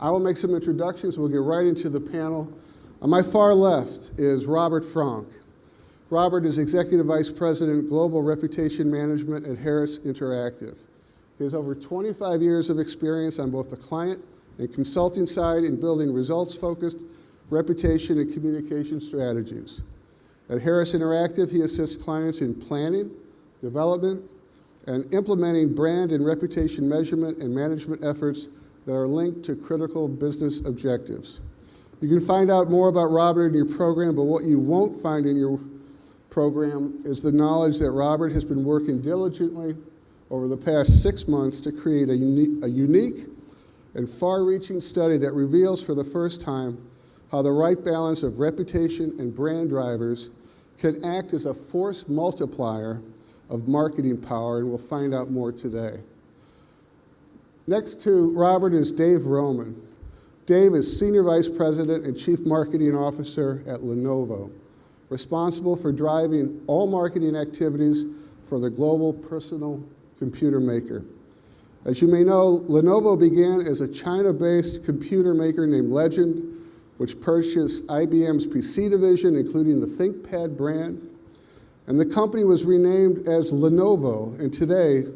I will make some introductions. We'll get right into the panel. On my far left is Robert Fronk. Robert is Executive Vice President, Global Reputation Management at Harris Interactive. He has over 25 years of experience on both the client and consulting side in building results-focused reputation and communication strategies. At Harris Interactive, he assists clients in planning, development, and implementing brand and reputation measurement and management efforts that are linked to critical business objectives. You can find out more about Robert in your program, but what you won't find in your program is the knowledge that Robert has been working diligently over the past 6 months to create a unique and far-reaching study that reveals for the first time how the right balance of reputation and brand drivers can act as a force multiplier of marketing power, and we'll find out more today. Next to Robert is Dave Roman. Dave is Senior Vice President and Chief Marketing Officer at Lenovo, responsible for driving all marketing activities for the global personal computer maker. As you may know, Lenovo began as a China-based computer maker named Legend, which purchased IBM's PC division, including the ThinkPad brand. And the company was renamed as Lenovo, and today,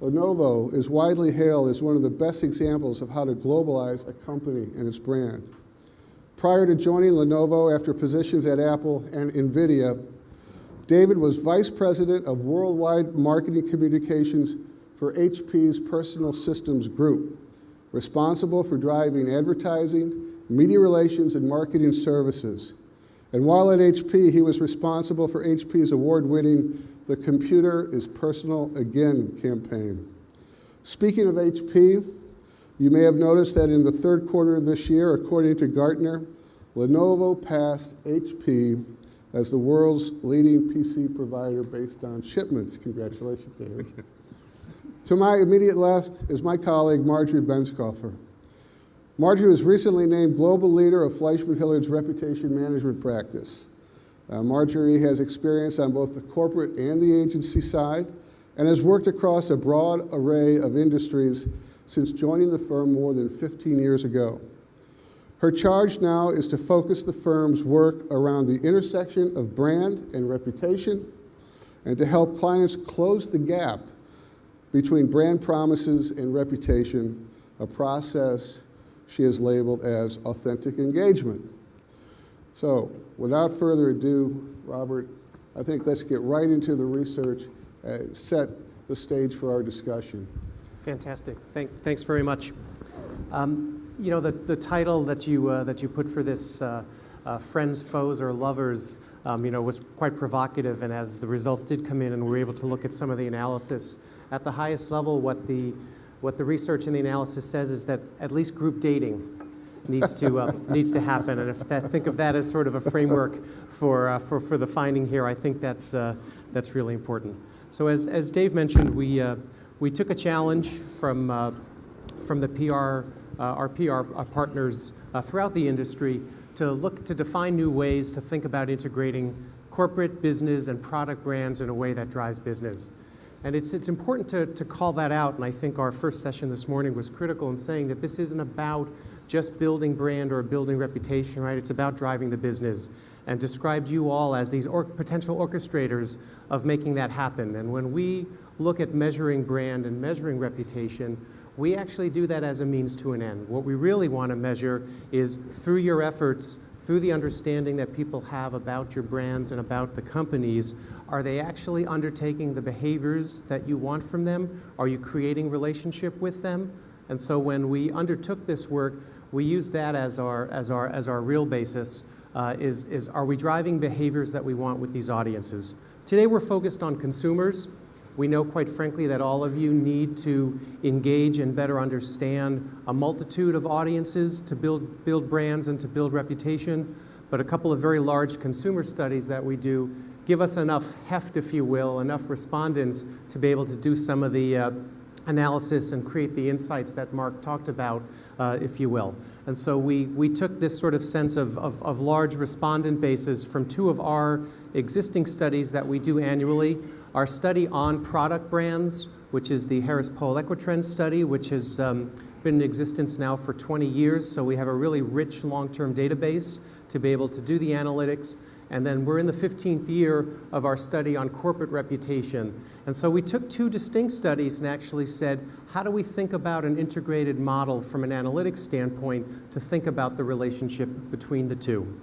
Lenovo is widely hailed as one of the best examples of how to globalize a company and its brand. Prior to joining Lenovo after positions at Apple and NVIDIA, David was Vice President of Worldwide Marketing Communications for HP's Personal Systems Group, responsible for driving advertising, media relations, and marketing services. And while at HP, he was responsible for HP's award-winning The Computer is Personal Again campaign. Speaking of HP, you may have noticed that in the third quarter of this year, according to Gartner, Lenovo passed HP as the world's leading PC provider based on shipments. Congratulations, David. To my immediate left is my colleague, Marjorie Benskoffer. Marjorie was recently named Global Leader of Fleishman-Hillard's Reputation Management Practice. Marjorie has experience on both the corporate and the agency side and has worked across a broad array of industries since joining the firm more than 15 years ago. Her charge now is to focus the firm's work around the intersection of brand and reputation and to help clients close the gap between brand promises and reputation, a process she has labeled as authentic engagement. So, without further ado, Robert, I think let's get right into the research, set the stage for our discussion. Fantastic. Thanks very much. You know, the title that you put for this, Friends, Foes, or Lovers, you know, was quite provocative, and as the results did come in and we were able to look at some of the analysis, at the highest level, what the research and the analysis says is that at least group dating needs to happen. And think of that as sort of a framework for the finding here, I think that's really important. So as Dave mentioned, we took a challenge from the our PR partners throughout the industry to look to define new ways to think about integrating corporate, business, and product brands in a way that drives business. And it's important to call that out, and I think our first session this morning was critical in saying that this isn't about just building brand or building reputation, right? It's about driving the business, and described you all as these potential orchestrators of making that happen. And when we look at measuring brand and measuring reputation, we actually do that as a means to an end. What we really want to measure is through your efforts, through the understanding that people have about your brands and about the companies, are they actually undertaking the behaviors that you want from them? Are you creating relationship with them? And so when we undertook this work, we used that as our real basis, is are we driving behaviors that we want with these audiences? Today we're focused on consumers. We know, quite frankly, that all of you need to engage and better understand a multitude of audiences to build brands and to build reputation. But a couple of very large consumer studies that we do give us enough heft, if you will, enough respondents to be able to do some of the analysis and create the insights that Mark talked about, if you will. And so we took this sort of sense of large respondent bases from two of our existing studies that we do annually. Our study on product brands, which is the Harris Poll Equitrends study, which has been in existence now for 20 years, so we have a really rich long-term database to be able to do the analytics. And then we're in the 15th year of our study on corporate reputation. And so we took two distinct studies and actually said, how do we think about an integrated model from an analytics standpoint to think about the relationship between the two?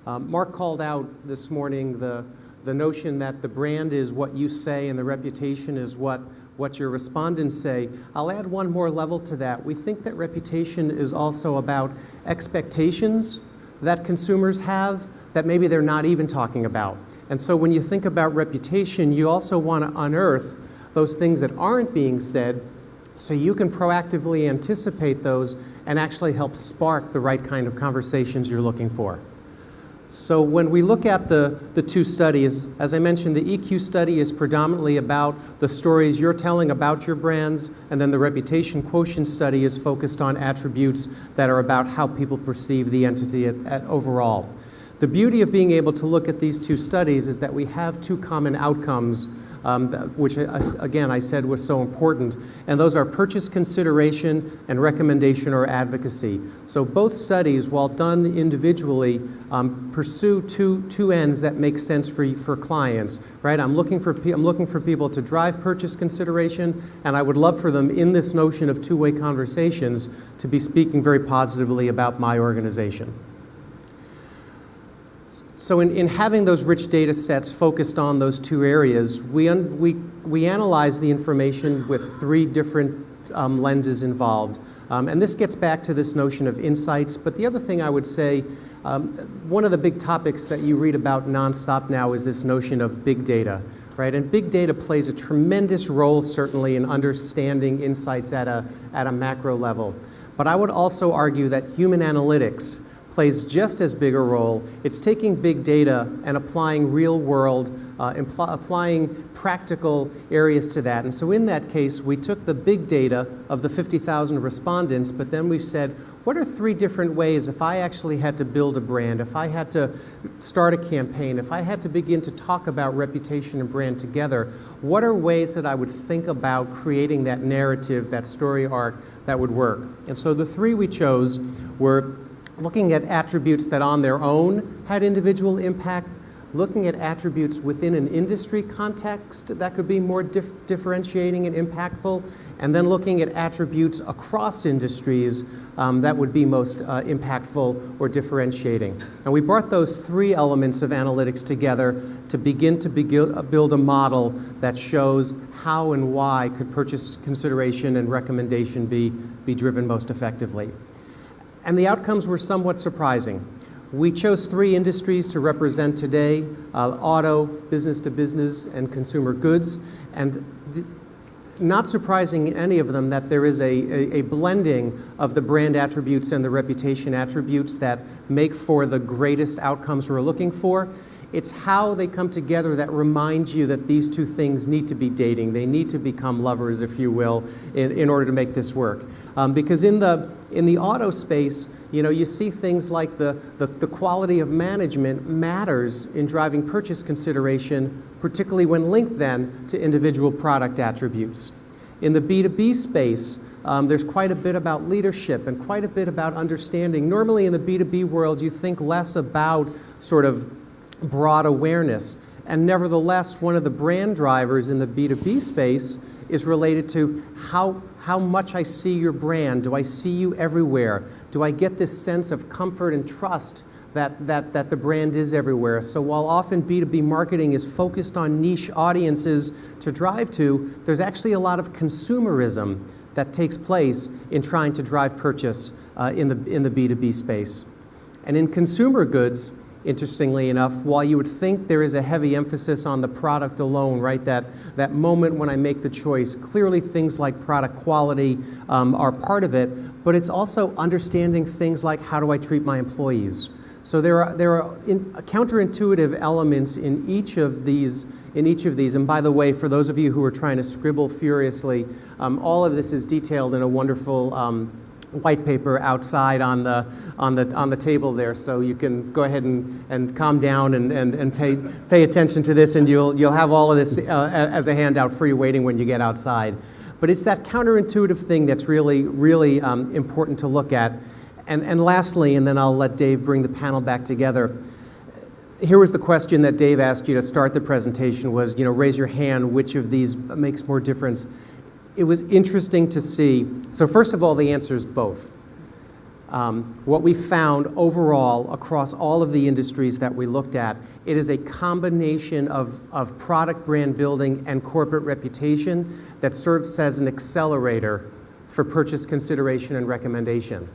Mark called out this morning the notion that the brand is what you say and the reputation is what your respondents say. I'll add one more level to that. We think that reputation is also about expectations that consumers have that maybe they're not even talking about. And so when you think about reputation, you also want to unearth those things that aren't being said so you can proactively anticipate those and actually help spark the right kind of conversations you're looking for. So when we look at the two studies, as I mentioned, the EQ study is predominantly about the stories you're telling about your brands, and then the reputation quotient study is focused on attributes that are about how people perceive the entity at overall. The beauty of being able to look at these two studies is that we have two common outcomes, which, again, I said was so important, and those are purchase consideration and recommendation or advocacy. So both studies, while done individually, pursue two ends that make sense for clients, right? I'm looking for people to drive purchase consideration, and I would love for them in this notion of two-way conversations to be speaking very positively about my organization. So in having those rich data sets focused on those two areas, we analyze the information with three different lenses involved. And this gets back to this notion of insights. But the other thing I would say, one of the big topics that you read about nonstop now is this notion of big data, right? And big data plays a tremendous role, certainly, in understanding insights at a macro level. But I would also argue that human analytics plays just as big a role. It's taking big data and applying real world, applying practical areas to that. And so in that case, we took the big data of the 50,000 respondents, but then we said, what are three different ways if I actually had to build a brand, if I had to start a campaign, if I had to begin to talk about reputation and brand together, what are ways that I would think about creating that narrative, that story arc that would work? And so the three we chose were looking at attributes that on their own had individual impact, looking at attributes within an industry context that could be more differentiating and impactful, and then looking at attributes across industries that would be most impactful or differentiating. And we brought those three elements of analytics together to begin to build a model that shows how and why could purchase consideration and recommendation be driven most effectively. And the outcomes were somewhat surprising. We chose three industries to represent today, auto, business to business, and consumer goods. And not surprising in any of them that there is a blending of the brand attributes and the reputation attributes that make for the greatest outcomes we're looking for. It's how they come together that reminds you that these two things need to be dating. They need to become lovers, if you will, in order to make this work. Because in the auto space, you see things like the quality of management matters in driving purchase consideration, particularly when linked then to individual product attributes. In the B2B space, there's quite a bit about leadership and quite a bit about understanding. Normally in the B2B world, you think less about sort of broad awareness. And nevertheless, one of the brand drivers in the B2B space is related to how much I see your brand. Do I see you everywhere? Do I get this sense of comfort and trust that the brand is everywhere? So while often B2B marketing is focused on niche audiences to drive to, there's actually a lot of consumerism that takes place in trying to drive purchase in the B2B space. And in consumer goods, interestingly enough, while you would think there is a heavy emphasis on the product alone, right, that moment when I make the choice, clearly things like product quality are part of it, but it's also understanding things like how do I treat my employees. So there are counterintuitive elements in each of these. And by the way, for those of you who are trying to scribble furiously, all of this is detailed in a wonderful white paper outside on the table there, so you can go ahead and calm down and pay attention to this, and you'll have all of this as a handout for you waiting when you get outside. But it's that counterintuitive thing that's really, really important to look at. And lastly, and then I'll let Dave bring the panel back together, here was the question that Dave asked you to start the presentation was, raise your hand, which of these makes more difference? It was interesting to see. So first of all, the answer is both. What we found overall across all of the industries that we looked at, it is a combination of product brand building and corporate reputation that serves as an accelerator for purchase consideration and recommendation.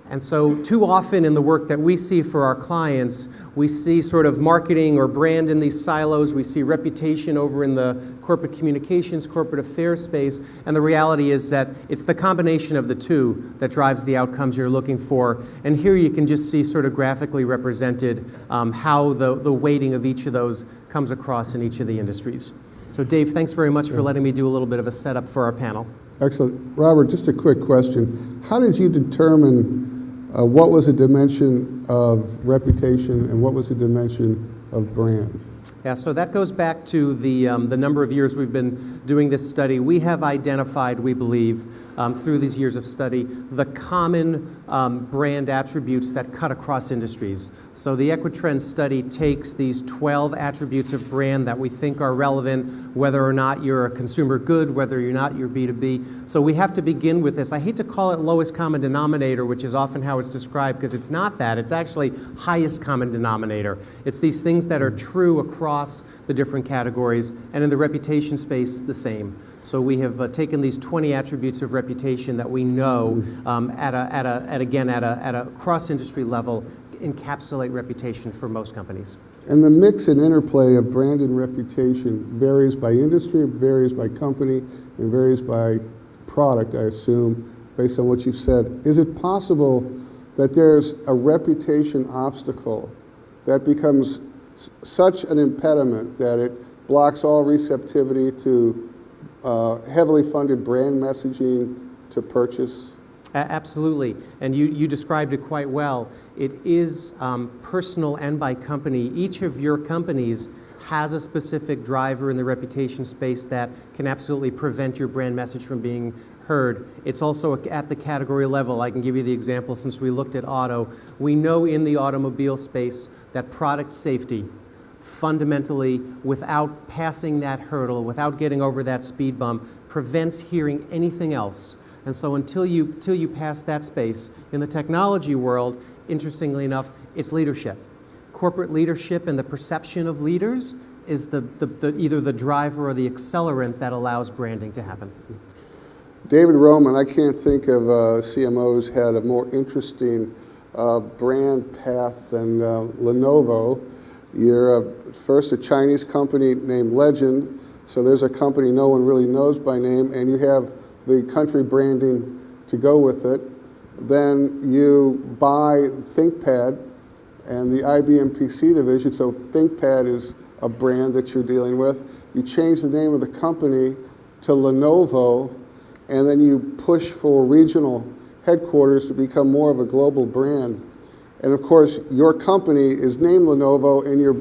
And so too often in the work that we see for our clients, we see sort of marketing or brand in these silos. We see reputation over in the corporate communications, corporate affairs space. And the reality is that it's the combination of the two that drives the outcomes you're looking for. And here you can just see sort of graphically represented how the weighting of each of those comes across in each of the industries. So Dave, thanks very much for letting me do a little bit of a setup for our panel. Excellent. Robert, just a quick question. How did you determine what was a dimension of reputation and what was a dimension of brand? Yeah, so that goes back to the number of years we've been doing this study. We have identified, we believe, through these years of study, the common brand attributes that cut across industries. So the Equitrend study takes these 12 attributes of brand that we think are relevant, whether or not you're a consumer good, whether or not you're B2B. So we have to begin with this. I hate to call it lowest common denominator, which is often how it's described, because it's not that. It's actually highest common denominator. It's these things that are true across the different categories, and in the reputation space, the same. So we have taken these 20 attributes of reputation that we know at a cross-industry level encapsulate reputation for most companies. And the mix and interplay of brand and reputation varies by industry, varies by company, and varies by product, I assume, based on what you've said. Is it possible that there's a reputation obstacle that becomes such an impediment that it blocks all receptivity to heavily funded brand messaging to purchase? Absolutely, and you described it quite well. It is personal and by company. Each of your companies has a specific driver in the reputation space that can absolutely prevent your brand message from being heard. It's also at the category level. I can give you the example since we looked at auto. We know in the automobile space that product safety, fundamentally, without passing that hurdle, without getting over that speed bump, prevents hearing anything else. And so until you pass that space, in the technology world, interestingly enough, it's leadership. Corporate leadership and the perception of leaders is either the driver or the accelerant that allows branding to happen. David Roman, I can't think of CMOs had a more interesting brand path than Lenovo. You're first a Chinese company named Legend, so there's a company no one really knows by name, and you have the country branding to go with it. Then you buy ThinkPad and the IBM PC division, so ThinkPad is a brand that you're dealing with. You change the name of the company to Lenovo, and then you push for regional headquarters to become more of a global brand. And of course, your company is named Lenovo and your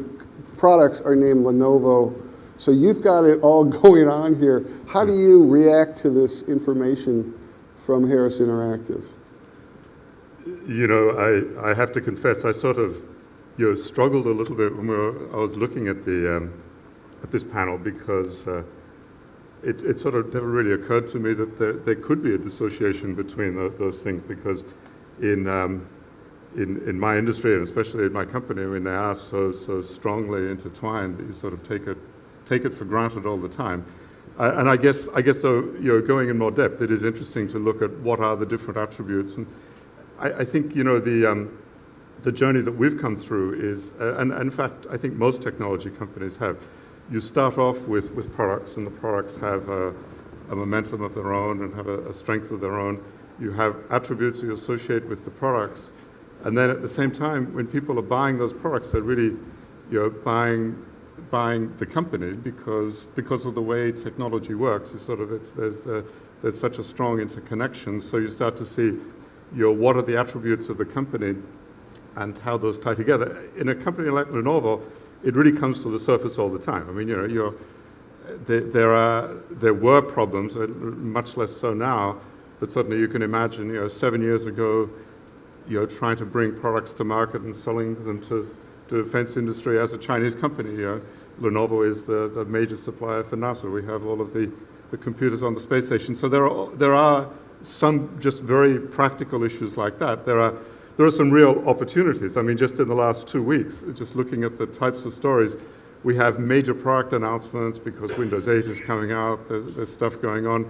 products are named Lenovo. So you've got it all going on here. How do you react to this information from Harris Interactive? You know, I have to confess, I sort of struggled a little bit when I was looking at this panel, because it sort of never really occurred to me that there could be a dissociation between those things, because in my industry, and especially in my company, I mean, they are so strongly intertwined that you sort of take it for granted all the time. And I guess so, going in more depth, it is interesting to look at what are the different attributes. And I think, the journey that we've come through is, and in fact, I think most technology companies have, you start off with products, and the products have a momentum of their own and have a strength of their own. You have attributes you associate with the products. And then at the same time, when people are buying those products, they're really, buying the company because of the way technology works. It's sort of there's such a strong interconnection. So you start to see, what are the attributes of the company and how those tie together. In a company like Lenovo, it really comes to the surface all the time. I mean, there were problems, much less so now, but certainly you can imagine, 7 years ago, trying to bring products to market and selling them to the defense industry as a Chinese company. Lenovo is the major supplier for NASA. We have all of the computers on the space station. So there are some just very practical issues like that. There are some real opportunities. I mean, just in the last 2 weeks, just looking at the types of stories, we have major product announcements because Windows 8 is coming out. There's stuff going on.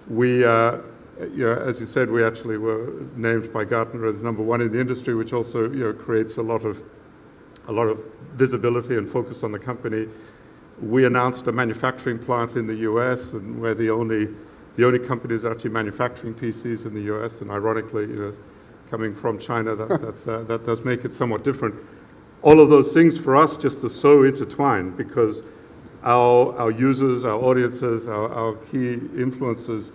We, as you said, we actually were named by Gartner as #1 in the industry, which also creates a lot of visibility and focus on the company. We announced a manufacturing plant in the U.S., and we're the only company that's actually manufacturing PCs in the U.S. And ironically, coming from China, that does make it somewhat different. All of those things for us just are so intertwined because our users, our audiences, our key influencers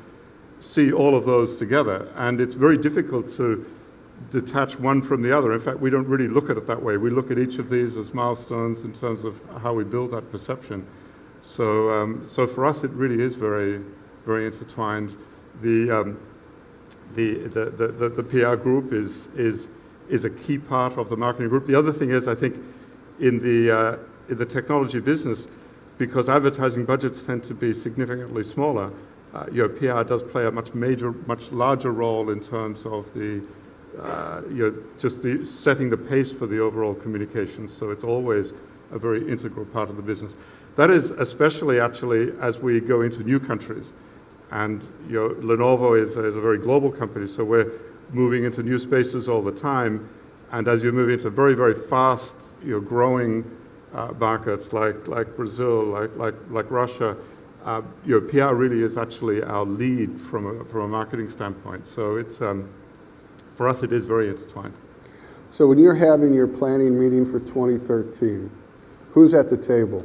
see all of those together, and it's very difficult to detach one from the other. In fact, we don't really look at it that way. We look at each of these as milestones in terms of how we build that perception. So for us, it really is very, very intertwined. The PR group is a key part of the marketing group. The other thing is, I think, in the technology business, because advertising budgets tend to be significantly smaller, PR does play a much larger role in terms of just setting the pace for the overall communications. So it's always a very integral part of the business. That is especially actually as we go into new countries. And Lenovo is a very global company, so we're moving into new spaces all the time. And as you move into very, very fast, growing markets like Brazil, like Russia, PR really is actually our lead from a marketing standpoint. So it's for us, it is very intertwined. So when you're having your planning meeting for 2013, who's at the table?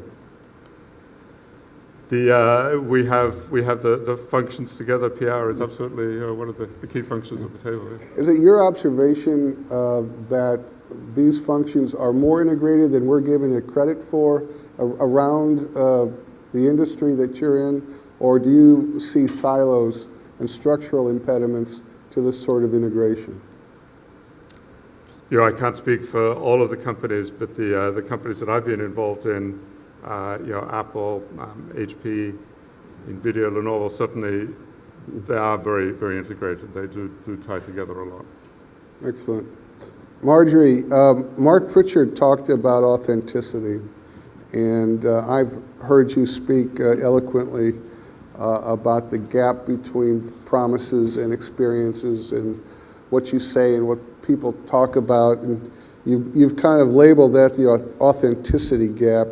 We have the functions together. PR is absolutely one of the key functions at the table. Is it your observation that these functions are more integrated than we're giving it credit for around the industry that you're in, or do you see silos and structural impediments to this sort of integration? I can't speak for all of the companies, but the companies that I've been involved in, Apple, HP, NVIDIA, Lenovo, certainly they are very, very integrated. They do tie together a lot. Excellent. Marjorie, Mark Pritchard talked about authenticity, and I've heard you speak eloquently about the gap between promises and experiences and what you say and what people talk about, and you've kind of labeled that the authenticity gap.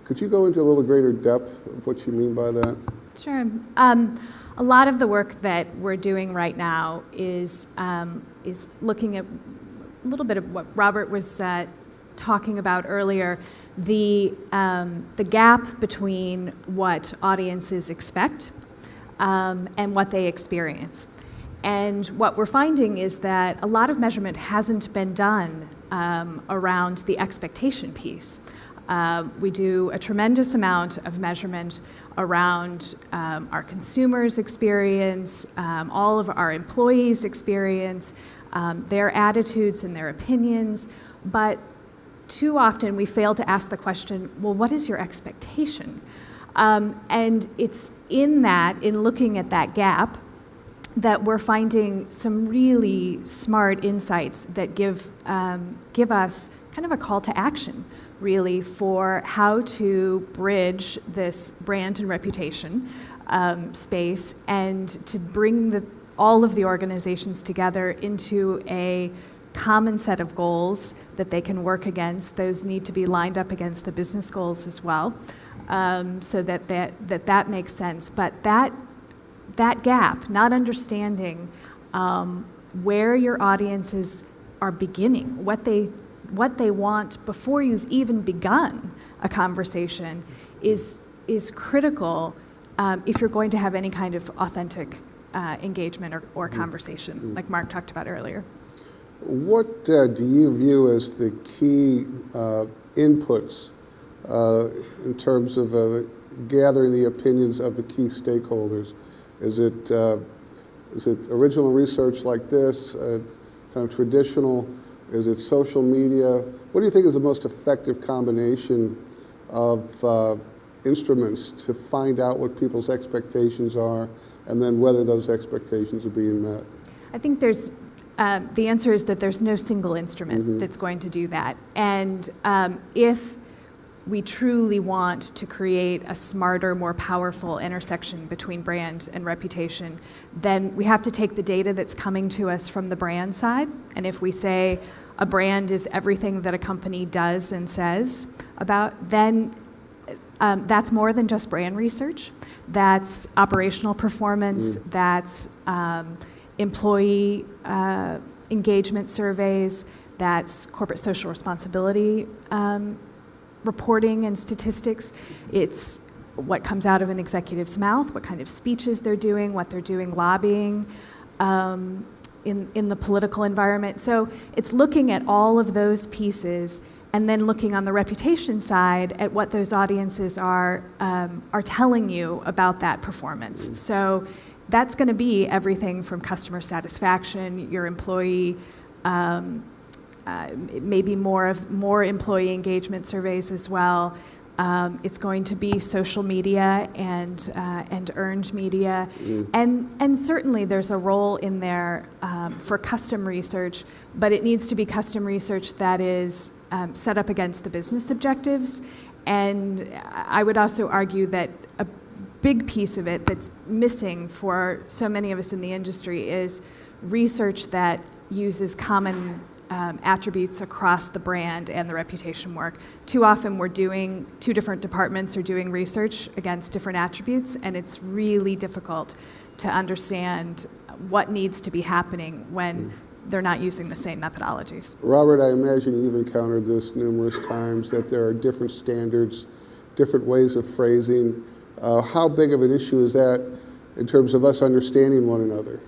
Could you go into a little greater depth of what you mean by that? Sure. A lot of the work that we're doing right now is looking at a little bit of what Robert was talking about earlier, the gap between what audiences expect and what they experience. And what we're finding is that a lot of measurement hasn't been done around the expectation piece. We do a tremendous amount of measurement around our consumers' experience, all of our employees' experience, their attitudes and their opinions, but too often we fail to ask the question, well, what is your expectation? And it's in looking at that gap, that we're finding some really smart insights that give us kind of a call to action, really, for how to bridge this brand and reputation space and to bring all of the organizations together into a common set of goals that they can work against. Those need to be lined up against the business goals as well, so that makes sense. But that gap, not understanding where your audiences are beginning, what they want before you've even begun a conversation, is critical if you're going to have any kind of authentic engagement or conversation, like Mark talked about earlier. What do you view as the key inputs in terms of gathering the opinions of the key stakeholders? Is it original research like this, kind of traditional? Is it social media? What do you think is the most effective combination of instruments to find out what people's expectations are and then whether those expectations are being met? I think there's, the answer is that there's no single instrument that's going to do that. And if we truly want to create a smarter, more powerful intersection between brand and reputation, then we have to take the data that's coming to us from the brand side. And if we say a brand is everything that a company does and says about, then that's more than just brand research. That's operational performance, that's employee engagement surveys, that's corporate social responsibility reporting and statistics. It's what comes out of an executive's mouth, what kind of speeches they're doing, what they're doing lobbying in the political environment. So it's looking at all of those pieces and then looking on the reputation side at what those audiences are telling you about that performance. So that's going to be everything from customer satisfaction, your employee, maybe more employee engagement surveys as well. It's going to be social media and earned media, and certainly there's a role in there for custom research, but it needs to be custom research that is set up against the business objectives. And I would also argue that a big piece of it that's missing for so many of us in the industry is research that uses common attributes across the brand and the reputation work. Too often two different departments are doing research against different attributes, and it's really difficult to understand what needs to be happening when they're not using the same methodologies. Robert, I imagine you've encountered this numerous times, that there are different standards, different ways of phrasing. How big of an issue is that in terms of us understanding one another?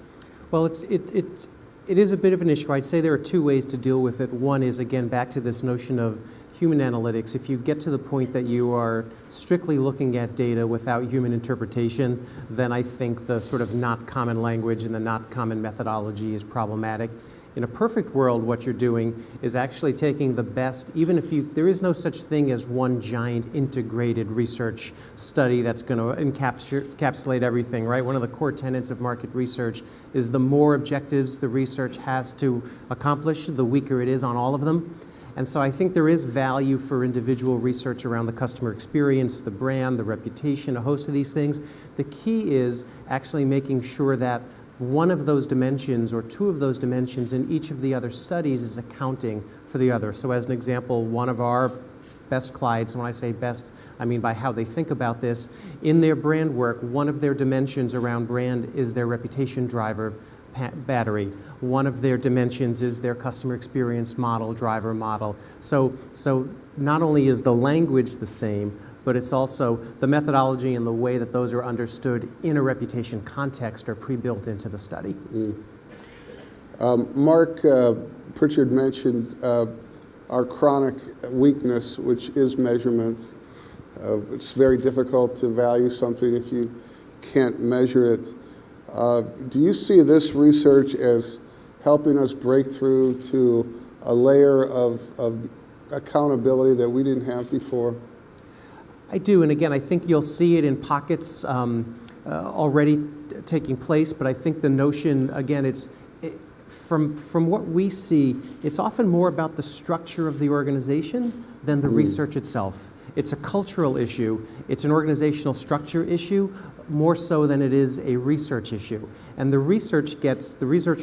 Well, it is a bit of an issue. I'd say there are two ways to deal with it. One is, again, back to this notion of human analytics. If you get to the point that you are strictly looking at data without human interpretation, then I think the sort of not common language and the not common methodology is problematic. In a perfect world, what you're doing is actually taking the best, even if there is no such thing as one giant integrated research study that's going to encapsulate everything, right? One of the core tenets of market research is the more objectives the research has to accomplish, the weaker it is on all of them. And so I think there is value for individual research around the customer experience, the brand, the reputation, a host of these things. The key is actually making sure that one of those dimensions or two of those dimensions in each of the other studies is accounting for the other. So as an example, one of our best clients, and when I say best, I mean by how they think about this, in their brand work, one of their dimensions around brand is their reputation driver battery. One of their dimensions is their customer experience driver model. So not only is the language the same, but it's also the methodology and the way that those are understood in a reputation context are pre-built into the study. Mark Pritchard mentioned our chronic weakness, which is measurement. It's very difficult to value something if you can't measure it. Do you see this research as helping us break through to a layer of accountability that we didn't have before? I do, and again, I think you'll see it in pockets already taking place, but I think the notion, again, from what we see, it's often more about the structure of the organization than the research itself. It's a cultural issue, it's an organizational structure issue, more so than it is a research issue. And the research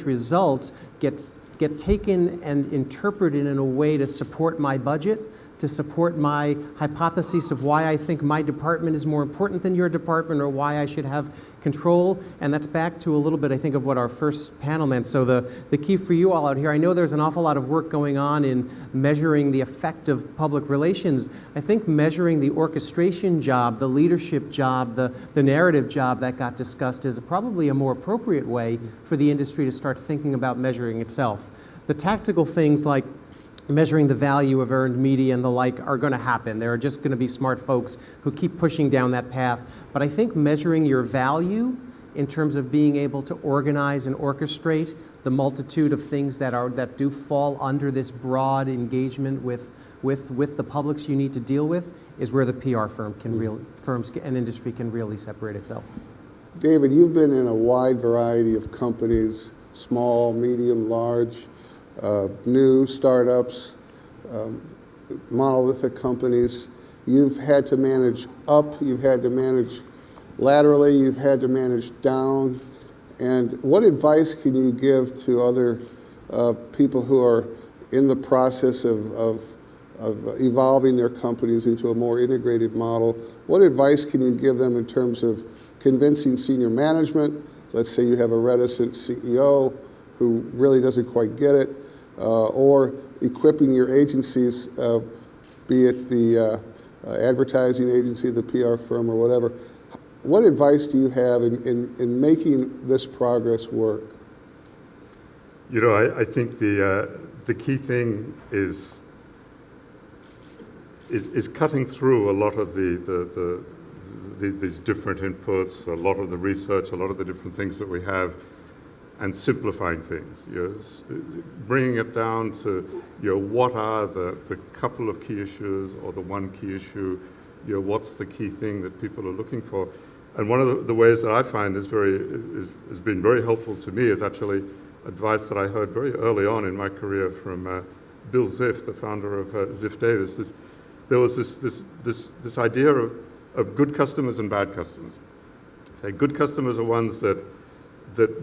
results get taken and interpreted in a way to support my budget, to support my hypothesis of why I think my department is more important than your department or why I should have control. And that's back to a little bit, I think, of what our first panel meant. So the key for you all out here, I know there's an awful lot of work going on in measuring the effect of public relations. I think measuring the orchestration job, the leadership job, the narrative job that got discussed is probably a more appropriate way for the industry to start thinking about measuring itself. The tactical things like measuring the value of earned media and the like are going to happen. There are just going to be smart folks who keep pushing down that path. But I think measuring your value in terms of being able to organize and orchestrate the multitude of things that do fall under this broad engagement with the publics you need to deal with is where the PR firms and industry can really separate itself. David, you've been in a wide variety of companies, small, medium, large, new startups, monolithic companies. You've had to manage up, you've had to manage laterally, you've had to manage down. And what advice can you give to other people who are in the process of evolving their companies into a more integrated model? What advice can you give them in terms of convincing senior management? Let's say you have a reticent CEO who really doesn't quite get it, or equipping your agencies, be it the advertising agency, the PR firm, or whatever. What advice do you have in making this progress work? You know, I think the key thing is cutting through a lot of these different inputs, a lot of the research, a lot of the different things that we have, and simplifying things. Bringing it down to what are the couple of key issues or the one key issue. What's the key thing that people are looking for? And one of the ways that I find has been very helpful to me is actually advice that I heard very early on in my career from Bill Ziff, the founder of Ziff Davis. There was this idea of good customers and bad customers. Say good customers are ones that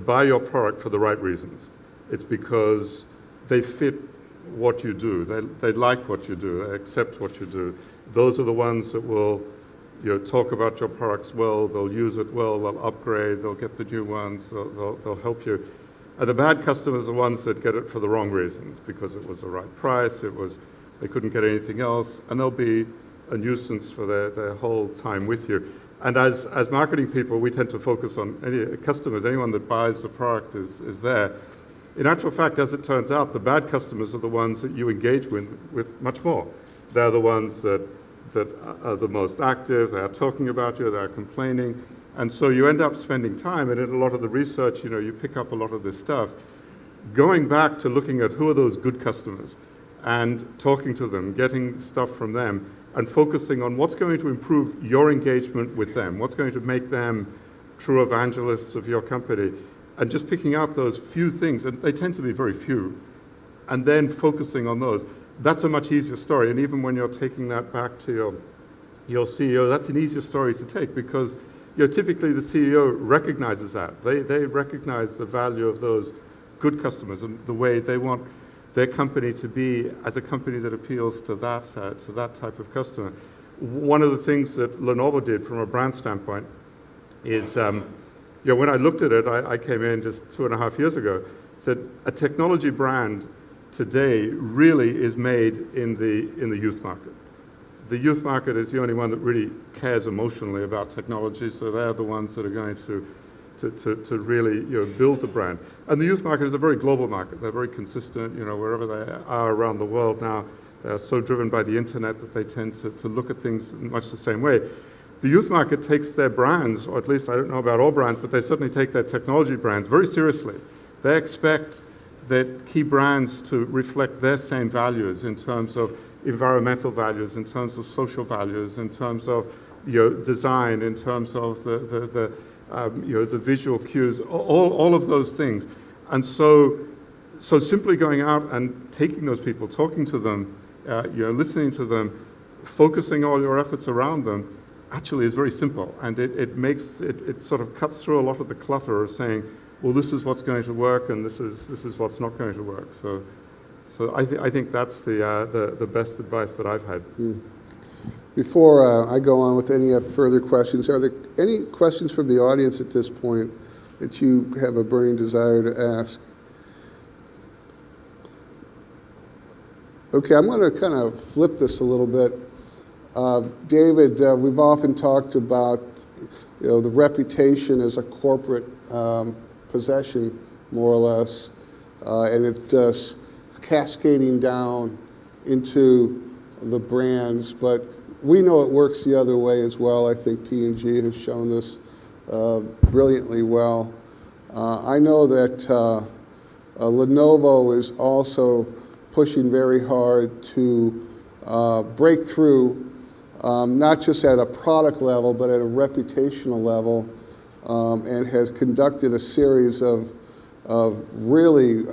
buy your product for the right reasons. It's because they fit what you do. They like what you do. They accept what you do. Those are the ones that will talk about your products well, they'll use it well, they'll upgrade, they'll get the new ones, they'll help you. And the bad customers are ones that get it for the wrong reasons, because it was the right price, they couldn't get anything else, and they'll be a nuisance for their whole time with you. And as marketing people, we tend to focus on any customers, anyone that buys the product is there. In actual fact, as it turns out, the bad customers are the ones that you engage with much more. They're the ones that are the most active, they are talking about you, they are complaining, and so you end up spending time, and in a lot of the research, you pick up a lot of this stuff. Going back to looking at who are those good customers, and talking to them, getting stuff from them, and focusing on what's going to improve your engagement with them, what's going to make them true evangelists of your company, and just picking out those few things, and they tend to be very few, and then focusing on those. That's a much easier story, and even when you're taking that back to your CEO, that's an easier story to take, because typically the CEO recognizes that. They recognize the value of those good customers and the way they want their company to be as a company that appeals to that type of customer. One of the things that Lenovo did from a brand standpoint is, when I looked at it, I came in just 2.5 years ago, said a technology brand today really is made in the youth market. The youth market is the only one that really cares emotionally about technology, so they're the ones that are going to really build the brand. And the youth market is a very global market. They're very consistent, wherever they are around the world now. They're so driven by the internet that they tend to look at things in much the same way. The youth market takes their brands, or at least I don't know about all brands, but they certainly take their technology brands very seriously. They expect that key brands to reflect their same values in terms of environmental values, in terms of social values, in terms of design, in terms of the visual cues, all of those things. And so simply going out and taking those people, talking to them, listening to them, focusing all your efforts around them, actually is very simple. And it sort of cuts through a lot of the clutter of saying, well, this is what's going to work, and this is what's not going to work. So I think that's the best advice that I've had. Before I go on with any further questions, are there any questions from the audience at this point that you have a burning desire to ask? Okay, I'm going to kind of flip this a little bit. David, we've often talked about the reputation as a corporate possession, more or less, and it cascading down into the brands, but we know it works the other way as well. I think P&G has shown this brilliantly well. I know that Lenovo is also pushing very hard to break through, not just at a product level, but at a reputational level, and has conducted a series of really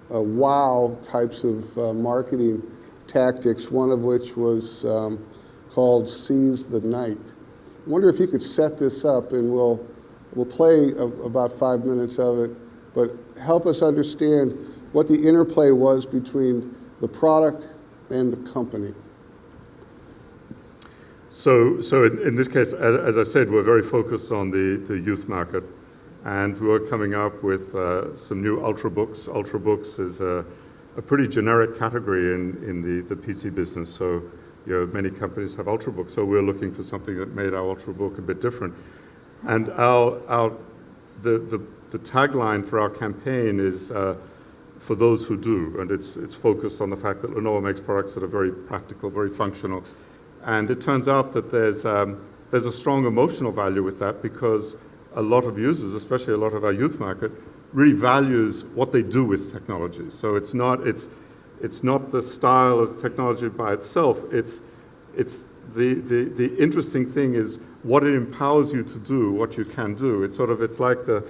wow types of marketing tactics, one of which was called Seize the Night. I wonder if you could set this up, and we'll play about 5 minutes of it, but help us understand what the interplay was between the product and the company. So in this case, as I said, we're very focused on the youth market, and we were coming up with some new Ultrabooks. Ultrabooks is a pretty generic category in the PC business. So many companies have Ultrabooks. So we're looking for something that made our Ultrabook a bit different. And the tagline for our campaign is for those who do, and it's focused on the fact that Lenovo makes products that are very practical, very functional. And it turns out that there's a strong emotional value with that, because a lot of users, especially a lot of our youth market, really values what they do with technology. So it's not the style of technology by itself. It's the interesting thing is what it empowers you to do, what you can do. It's like a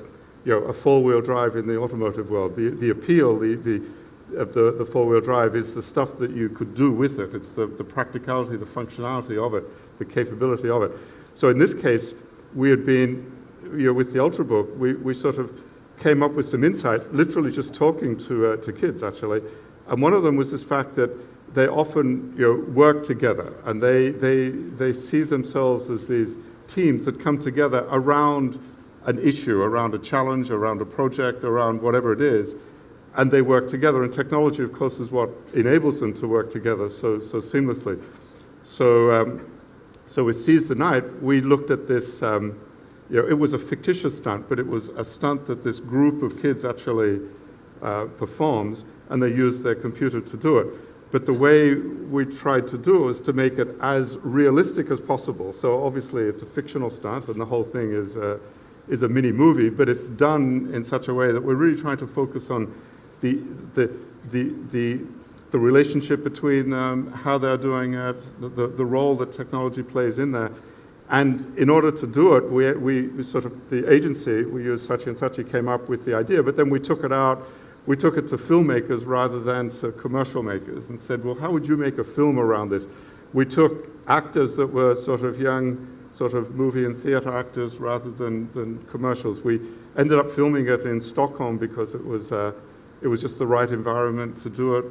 four-wheel drive in the automotive world. The appeal of the four-wheel drive is the stuff that you could do with it. It's the practicality, the functionality of it, the capability of it. So in this case, we had been, with the Ultrabook, we sort of came up with some insight, literally just talking to kids, actually. And one of them was this fact that they often work together, and they see themselves as these teams that come together around an issue, around a challenge, around a project, around whatever it is, and they work together. And technology, of course, is what enables them to work together so seamlessly. So with Seize the Night, we looked at this. It was a fictitious stunt, but it was a stunt that this group of kids actually performs, and they use their computer to do it. But the way we tried to do it was to make it as realistic as possible. So obviously it's a fictional stunt, and the whole thing is a mini movie, but it's done in such a way that we're really trying to focus on the relationship between how they're doing it, the role that technology plays in there. And in order to do it, we sort of, the agency, we used Saatchi & Saatchi, came up with the idea, but then we took it out. We took it to filmmakers rather than to commercial makers, and said, well, how would you make a film around this? We took actors that were sort of young, sort of movie and theater actors rather than commercials. We ended up filming it in Stockholm because it was just the right environment to do it.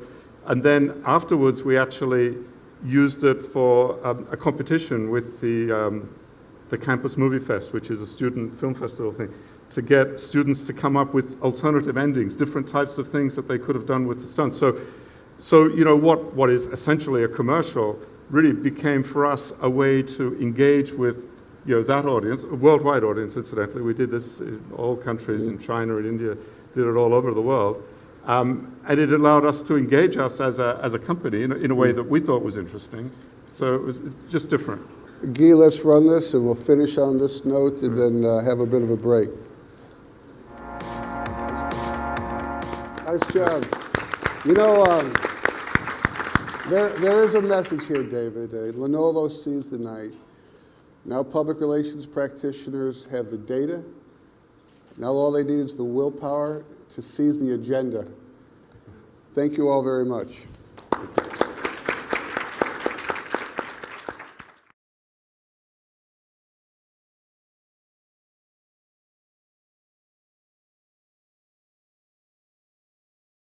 And then afterwards, we actually used it for a competition with the Campus Movie Fest, which is a student film festival thing, to get students to come up with alternative endings, different types of things that they could have done with the stunts. So what is essentially a commercial really became for us a way to engage with that audience, a worldwide audience, incidentally. We did this in all countries, in China and India, did it all over the world. And it allowed us to engage us as a company in a way that we thought was interesting. So it was just different. Guy, let's run this, and we'll finish on this note, and then have a bit of a break. Nice job. There is a message here, David. Lenovo sees the night. Now public relations practitioners have the data. Now all they need is the willpower to seize the agenda. Thank you all very much.